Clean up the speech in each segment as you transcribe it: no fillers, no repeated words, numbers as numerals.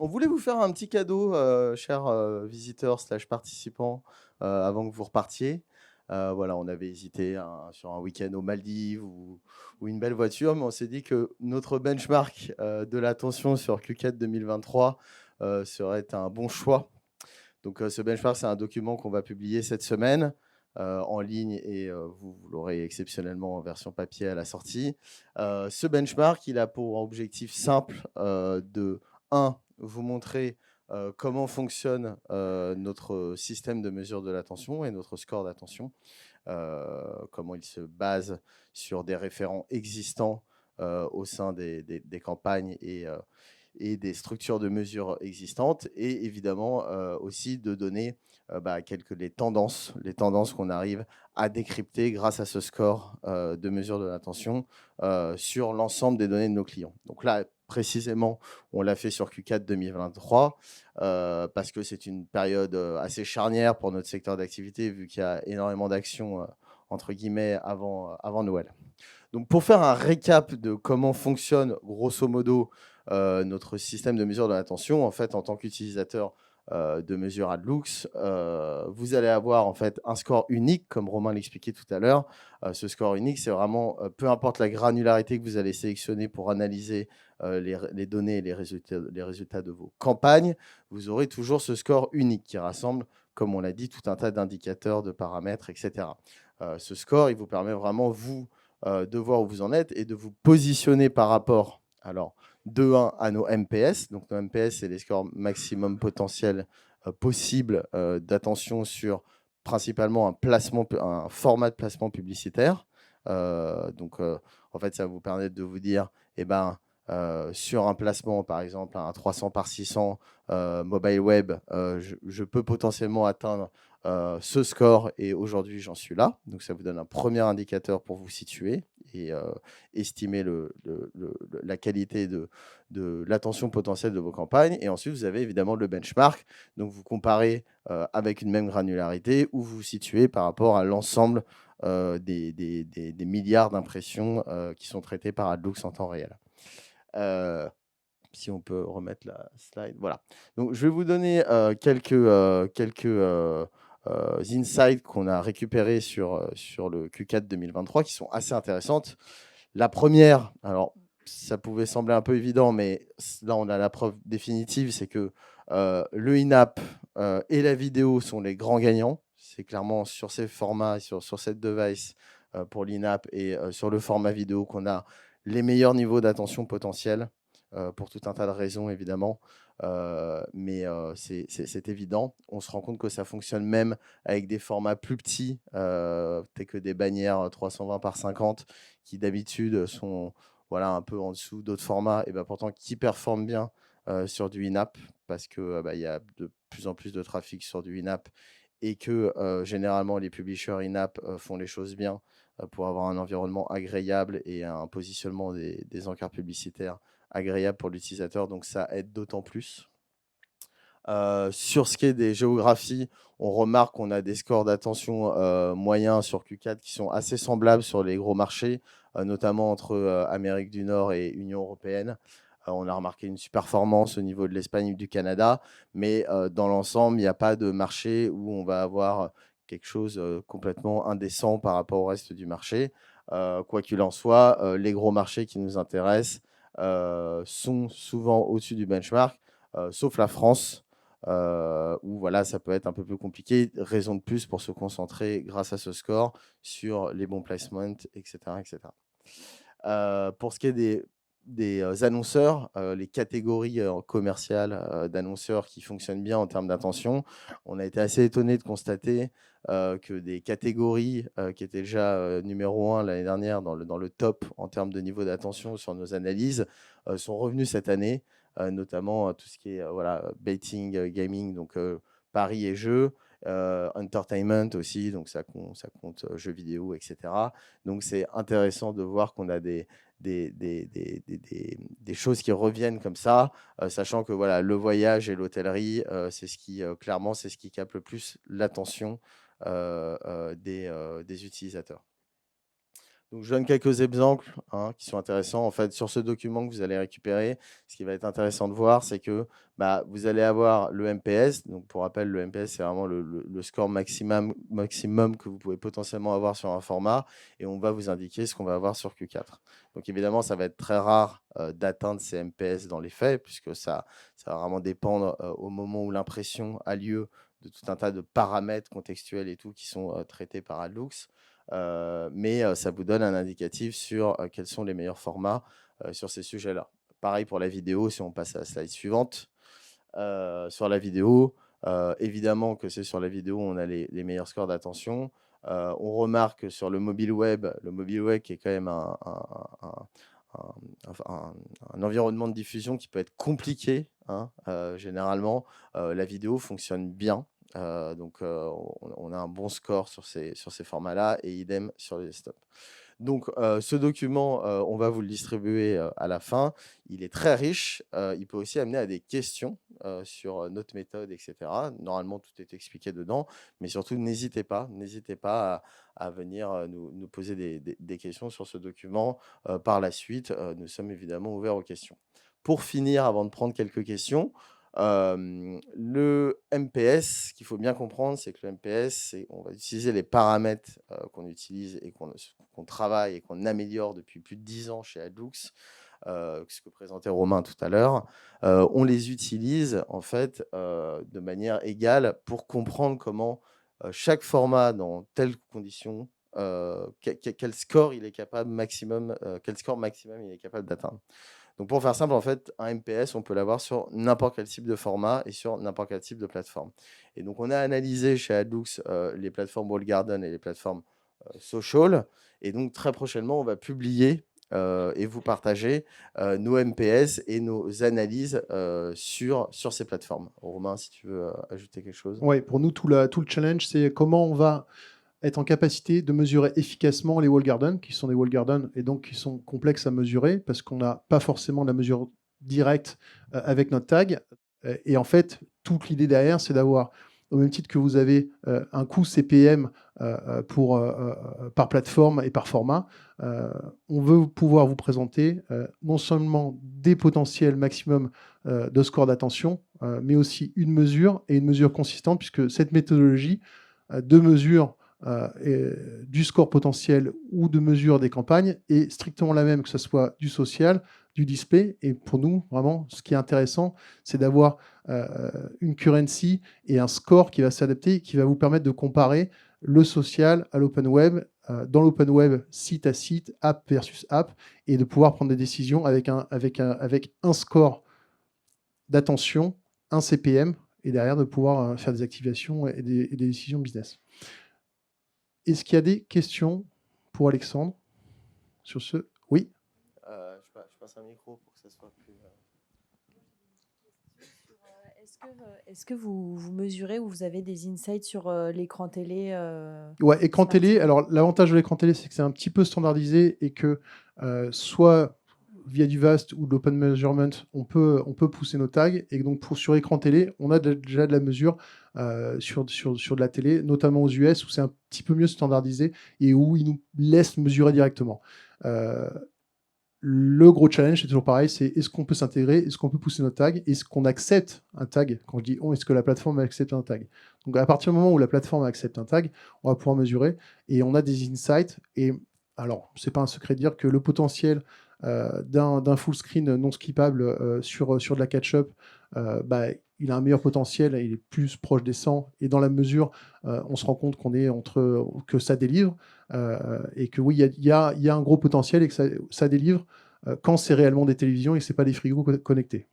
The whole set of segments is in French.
On voulait vous faire un petit cadeau, chers, visiteurs slash participants, avant que vous repartiez. Voilà, on avait hésité sur un week-end aux Maldives ou une belle voiture, mais on s'est dit que notre benchmark, de l'attention sur Q4 2023, serait un bon choix. Donc, ce benchmark, c'est un document qu'on va publier cette semaine, en ligne et vous l'aurez exceptionnellement en version papier à la sortie. Ce benchmark, il a pour objectif simple, de un, vous montrer, comment fonctionne, notre système de mesure de l'attention et notre score d'attention. Comment il se base sur des référents existants, au sein des campagnes et des structures de mesure existantes et évidemment, aussi de donner, les tendances qu'on arrive à décrypter grâce à ce score, de mesure de l'attention, sur l'ensemble des données de nos clients. Donc là, précisément, on l'a fait sur Q4 2023, parce que c'est une période, assez charnière pour notre secteur d'activité vu qu'il y a énormément d'actions, entre guillemets «avant Noël». Donc pour faire un récap de comment fonctionne grosso modo, notre système de mesure de l'attention, en fait, en tant qu'utilisateur, de mesure Adlux, vous allez avoir en fait un score unique comme Romain l'expliquait tout à l'heure. Ce score unique, c'est vraiment, peu importe la granularité que vous allez sélectionner pour analyser, les données et les résultats de vos campagnes, vous aurez toujours ce score unique qui rassemble, comme on l'a dit, tout un tas d'indicateurs, de paramètres et cetera. Ce score, il vous permet vraiment vous, de voir où vous en êtes et de vous positionner par rapport, alors, de 1 à nos MPS. Donc nos MPS, c'est les scores maximum potentiels, possibles, d'attention sur principalement un format de placement publicitaire. En fait, ça va vous permettre de vous dire, eh ben, sur un placement, par exemple, un 300 par 600, mobile web, je peux potentiellement atteindre ce score et aujourd'hui, j'en suis là. Donc ça vous donne un premier indicateur pour vous situer et estimer la qualité de l'attention potentielle de vos campagnes et ensuite, vous avez évidemment le benchmark. Donc vous comparez, avec une même granularité où vous vous situez par rapport à l'ensemble, des milliards d'impressions, qui sont traitées par Adlux en temps réel. Heu, Si on peut remettre la slide, voilà. Donc je vais vous donner, quelques insights qu'on a récupérés sur le Q4 2023 qui sont assez intéressantes. La première, alors ça pouvait sembler un peu évident, mais là on a la preuve définitive, c'est que, le in-app, et la vidéo sont les grands gagnants. C'est clairement sur ces formats, sur cette device, pour l'in-app et sur le format vidéo qu'on a les meilleurs niveaux d'attention potentielle, pour tout un tas de raisons évidemment. C'est évident. On se rend compte que ça fonctionne même avec des formats plus petits, tels que des bannières 320 par 50 qui d'habitude sont, voilà, un peu en dessous d'autres formats et pourtant qui performent bien, sur du in-app parce que, il y a de plus en plus de trafic sur du in-app et que, généralement les publishers in-app, font les choses bien, pour avoir un environnement agréable et un positionnement des encarts publicitaires agréable pour l'utilisateur, donc ça aide d'autant plus. Sur ce qui est des géographies, on remarque qu'on a des scores d'attention, moyens sur Q4 qui sont assez semblables sur les gros marchés, notamment entre, Amérique du Nord et Union européenne. On a remarqué une performance au niveau de l'Espagne et du Canada, mais, dans l'ensemble, il n'y a pas de marché où on va avoir quelque chose, complètement indécent par rapport au reste du marché. Quoi qu'il en soit, les gros marchés qui nous intéressent, sont souvent au-dessus du benchmark, sauf la France, où voilà, ça peut être un peu plus compliqué. Raison de plus pour se concentrer grâce à ce score sur les bons placements et cetera et cetera. Pour ce qui est des annonceurs, les catégories, commerciales, d'annonceurs qui fonctionnent bien en termes d'attention, on a été assez étonné de constater, que des catégories, qui étaient déjà, numéro 1 l'année dernière dans le top en termes de niveau d'attention sur nos analyses, sont revenus cette année, notamment, tout ce qui est, voilà, betting, gaming, donc paris et jeux, entertainment aussi, donc ça compte, jeux vidéo et cetera. Donc c'est intéressant de voir qu'on a des choses qui reviennent comme ça, sachant que voilà, le voyage et l'hôtellerie, c'est ce qui, clairement, c'est ce qui capte le plus l'attention, des utilisateurs. Donc, je donne quelques exemples qui sont intéressants. En fait, sur ce document que vous allez récupérer, ce qui va être intéressant de voir, c'est que vous allez avoir le MPS. Donc, pour rappel, le MPS, c'est vraiment le score maximum que vous pouvez potentiellement avoir sur un format. Et on va vous indiquer ce qu'on va avoir sur Q4. Donc, évidemment, ça va être très rare d'atteindre ces MPS dans les faits, puisque ça va vraiment dépendre au moment où l'impression a lieu de tout un tas de paramètres contextuels et tout qui sont traités par Adlux. Mais ça vous donne un indicatif sur quels sont les meilleurs formats sur ces sujets-là. Pareil pour la vidéo, si on passe à la slide suivante. Sur la vidéo, évidemment que c'est sur la vidéo où on a les meilleurs scores d'attention. On remarque sur le mobile web qui est quand même un environnement de diffusion qui peut être compliqué. Généralement, la vidéo fonctionne bien. Donc, on a un bon score sur ces formats-là et idem sur les desktops. Donc, ce document, on va vous le distribuer à la fin. Il est très riche. Il peut aussi amener à des questions sur notre méthode, etc. Normalement, tout est expliqué dedans. Mais surtout, n'hésitez pas à venir nous poser des questions sur ce document par la suite. Nous sommes évidemment ouverts aux questions. Pour finir, avant de prendre quelques questions, le MPS, ce qu'il faut bien comprendre, c'est que le MPS, on va utiliser les paramètres qu'on utilise et qu'on travaille et qu'on améliore depuis plus de 10 ans chez Adlux, ce que présentait Romain tout à l'heure. On les utilise en fait de manière égale pour comprendre comment chaque format dans telles conditions, quel score il est capable maximum, quel score maximum il est capable d'atteindre. Donc, pour faire simple, en fait, un MPS, on peut l'avoir sur n'importe quel type de format et sur n'importe quel type de plateforme. Et donc, on a analysé chez Adlux les plateformes Walled Garden et les plateformes social. Et donc, très prochainement, on va publier et vous partager nos MPS et nos analyses sur ces plateformes. Romain, si tu veux ajouter quelque chose. Oui, pour nous, tout le challenge, c'est comment on va être en capacité de mesurer efficacement les wall gardens, qui sont des wall gardens et donc qui sont complexes à mesurer parce qu'on n'a pas forcément la mesure directe avec notre tag. Et en fait, toute l'idée derrière, c'est d'avoir, au même titre que vous avez un coût CPM par plateforme et par format, on veut pouvoir vous présenter non seulement des potentiels maximum de score d'attention, mais aussi une mesure et une mesure consistante, puisque cette méthodologie de mesure du score potentiel ou de mesure des campagnes est strictement la même, que ce soit du social, du display. Et pour nous, vraiment, ce qui est intéressant, c'est d'avoir une currency et un score qui va s'adapter, qui va vous permettre de comparer le social à l'open web, dans l'open web, site à site, app versus app, et de pouvoir prendre des décisions avec un score d'attention, un CPM, et derrière de pouvoir faire des activations et des décisions business. Est-ce qu'il y a des questions pour Alexandre sur ce? Oui. Je passe un micro pour que ça soit plus... Est-ce que vous mesurez ou vous avez des insights sur l'écran télé Ouais, écran Smart télé. TV? Alors, l'avantage de l'écran télé, c'est que c'est un petit peu standardisé et que soit via du VAST ou de l'open measurement, on peut pousser nos tags. Et donc, sur écran télé, on a déjà de la mesure sur de la télé, notamment aux US, où c'est un petit peu mieux standardisé et où ils nous laissent mesurer directement. Le gros challenge, c'est toujours pareil, c'est est-ce qu'on peut s'intégrer, est-ce qu'on peut pousser nos tags, est-ce qu'on accepte un tag? Quand je dis on, est-ce que la plateforme accepte un tag? Donc à partir du moment où la plateforme accepte un tag, on va pouvoir mesurer et on a des insights. Et alors, c'est pas un secret de dire que le potentiel d'un full screen non skippable sur de la catch-up, il a un meilleur potentiel, il est plus proche des 100, et dans la mesure, on se rend compte qu'on est que ça délivre, et que oui, il y a un gros potentiel et que ça délivre quand c'est réellement des télévisions et que ce n'est pas des frigos connectés.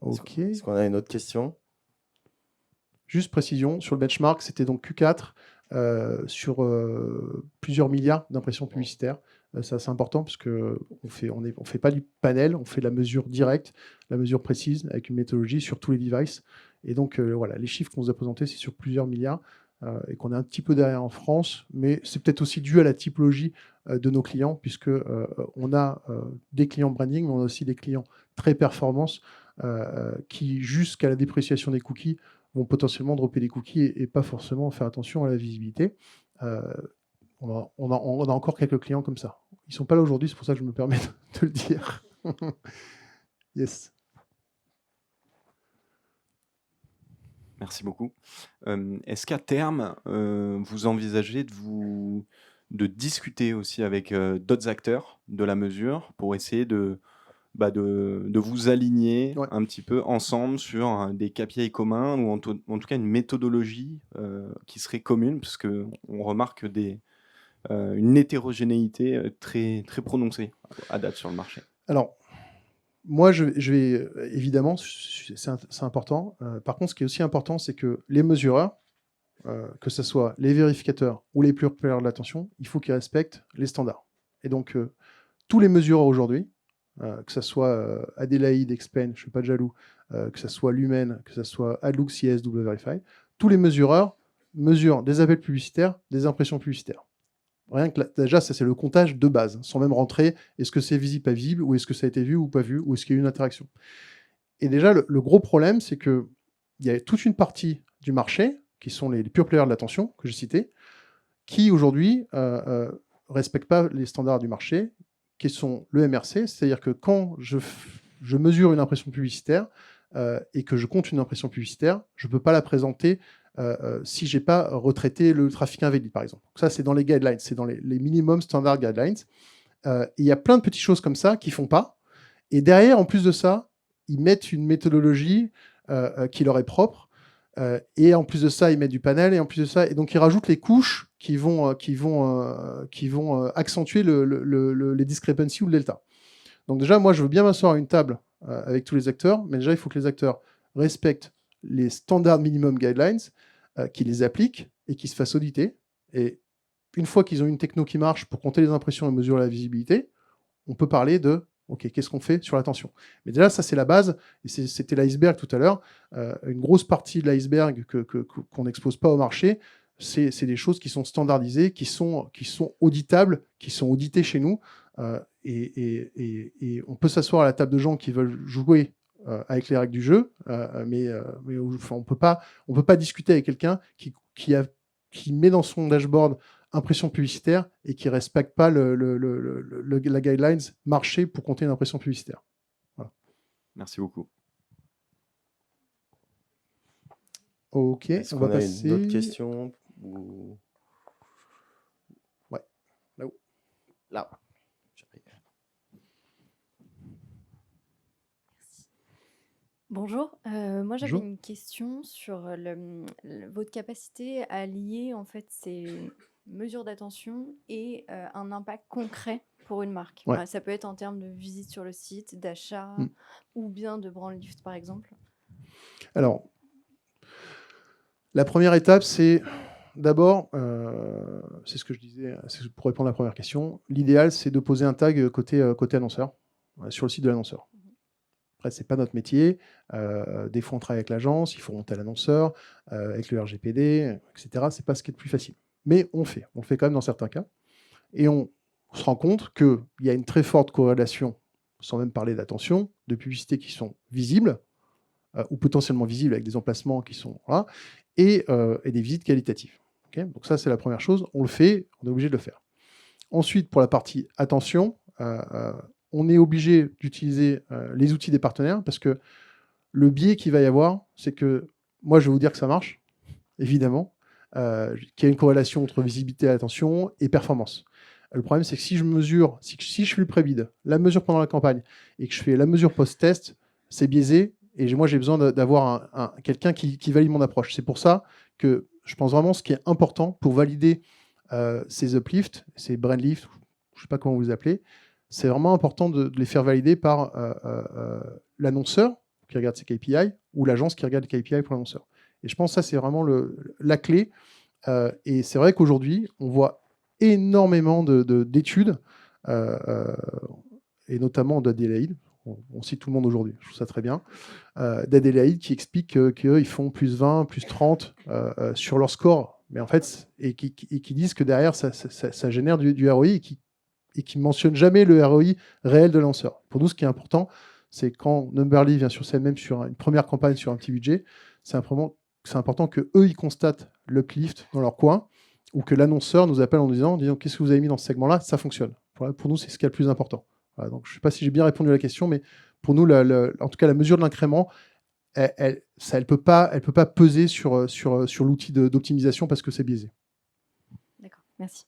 Ok. Est-ce qu'on a une autre question? Juste précision, sur le benchmark, c'était donc Q4 sur plusieurs milliards d'impressions publicitaires. Ça, c'est important parce qu'on on fait pas du panel, on fait la mesure directe, la mesure précise avec une méthodologie sur tous les devices. Et donc, voilà, les chiffres qu'on vous a présentés, c'est sur plusieurs milliards et qu'on est un petit peu derrière en France, mais c'est peut-être aussi dû à la typologie de nos clients, puisque on a des clients branding, mais on a aussi des clients très performance qui, jusqu'à la dépréciation des cookies, vont potentiellement dropper des cookies et pas forcément faire attention à la visibilité. On a encore quelques clients comme ça. Ils ne sont pas là aujourd'hui, c'est pour ça que je me permets de le dire. Yes. Merci beaucoup. Est-ce qu'à terme, vous envisagez de discuter aussi avec d'autres acteurs de la mesure pour essayer de vous aligner Ouais. un petit peu ensemble sur des KPI communs ou en tout cas une méthodologie qui serait commune, parce qu'on remarque une hétérogénéité très, très prononcée à date sur le marché. Alors, moi, je vais évidemment, c'est important. Par contre, ce qui est aussi important, c'est que les mesureurs, que ce soit les vérificateurs ou les pure players de l'attention, il faut qu'ils respectent les standards. Et donc, tous les mesureurs aujourd'hui, que ce soit Adelaide, Explain, je ne suis pas jaloux, que ce soit Lumen, que ce soit Adlook, CS, Verify, tous les mesureurs mesurent des appels publicitaires, des impressions publicitaires. Rien que déjà, ça c'est le comptage de base, sans même rentrer, est-ce que c'est visible, pas visible, ou est-ce que ça a été vu ou pas vu, ou est-ce qu'il y a eu une interaction. Et déjà, le gros problème, c'est qu'il y a toute une partie du marché, qui sont les pure players de l'attention, que j'ai cités, qui aujourd'hui respectent pas les standards du marché, qui sont le MRC, c'est-à-dire que quand je mesure une impression publicitaire et que je compte une impression publicitaire, je ne peux pas la présenter si je n'ai pas retraité le trafic invalide, par exemple. Donc ça, c'est dans les guidelines, c'est dans les minimum standard guidelines. Il y a plein de petites choses comme ça qui ne font pas. Et derrière, en plus de ça, ils mettent une méthodologie qui leur est propre. Et en plus de ça, ils mettent du panel. Et en plus de ça, et donc ils rajoutent les couches qui vont accentuer les discrepancies ou le delta. Donc déjà, moi, je veux bien m'asseoir à une table avec tous les acteurs, mais déjà, il faut que les acteurs respectent les standards minimum guidelines, qu'ils les appliquent et qu'ils se fassent auditer. Et une fois qu'ils ont une techno qui marche pour compter les impressions et mesurer la visibilité, on peut parler de OK, qu'est-ce qu'on fait sur l'attention? Mais déjà, ça, c'est la base. Et c'était l'iceberg tout à l'heure. Une grosse partie de l'iceberg qu'on n'expose pas au marché, c'est des choses qui sont standardisées, qui sont auditables, qui sont auditées chez nous. Et on peut s'asseoir à la table de gens qui veulent jouer avec les règles du jeu, mais enfin, on peut pas discuter avec quelqu'un qui met dans son dashboard impression publicitaire et qui ne respecte pas la guidelines marché pour compter une impression publicitaire. Voilà. Merci beaucoup. Ok, Est-ce on qu'on va a passer... une autre question ou... Ouais, là-haut. Là. Bonjour, moi j'avais Bonjour. une question sur votre capacité à lier en fait ces mesures d'attention et un impact concret pour une marque. Ouais. Voilà, ça peut être en termes de visite sur le site, d'achat ou bien de brand lift par exemple. Alors, la première étape, c'est d'abord, c'est ce que je disais, pour répondre à la première question, l'idéal, c'est de poser un tag côté annonceur, sur le site de l'annonceur. Après, ce n'est pas notre métier. Des fois, on travaille avec l'agence, il faut monter à l'annonceur, avec le RGPD, etc. Ce n'est pas ce qui est le plus facile. Mais on le fait quand même dans certains cas. Et on se rend compte qu'il y a une très forte corrélation, sans même parler d'attention, de publicités qui sont visibles, ou potentiellement visibles avec des emplacements qui sont là, et des visites qualitatives. Okay, donc ça, c'est la première chose. On le fait, on est obligé de le faire. Ensuite, pour la partie attention, on est obligé d'utiliser les outils des partenaires parce que le biais qu'il va y avoir, c'est que moi, je vais vous dire que ça marche, évidemment, qu'il y a une corrélation entre visibilité, attention et performance. Le problème, c'est que si je mesure, si je fais le pré-bid, la mesure pendant la campagne et que je fais la mesure post-test, c'est biaisé et moi, j'ai besoin d'avoir quelqu'un qui valide mon approche. C'est pour ça que je pense vraiment ce qui est important pour valider ces uplifts, ces brand lifts, je ne sais pas comment vous appelez, c'est vraiment important de les faire valider par l'annonceur qui regarde ses KPI ou l'agence qui regarde les KPI pour l'annonceur. Et je pense que ça, c'est vraiment la clé. Et c'est vrai qu'aujourd'hui, on voit énormément d'études, et notamment d'Adelaide. On cite tout le monde aujourd'hui, je trouve ça très bien. D'Adelaide qui explique qu'ils font plus 20, plus 30 sur leur score. Mais en fait, et qui disent que derrière, ça génère du ROI et qui ne mentionne jamais le ROI réel de lanceur. Pour nous, ce qui est important, c'est quand Numberly vient sur CMM sur une première campagne sur un petit budget, c'est simplement c'est important qu'eux, ils constatent l'uplift dans leur coin, ou que l'annonceur nous appelle en nous disant qu'est-ce que vous avez mis dans ce segment-là, ça fonctionne. Voilà, pour nous, c'est ce qui est le plus important. Voilà, donc, je ne sais pas si j'ai bien répondu à la question, mais pour nous, en tout cas, la mesure de l'incrément, elle peut pas peser sur l'outil d'optimisation parce que c'est biaisé. D'accord, merci.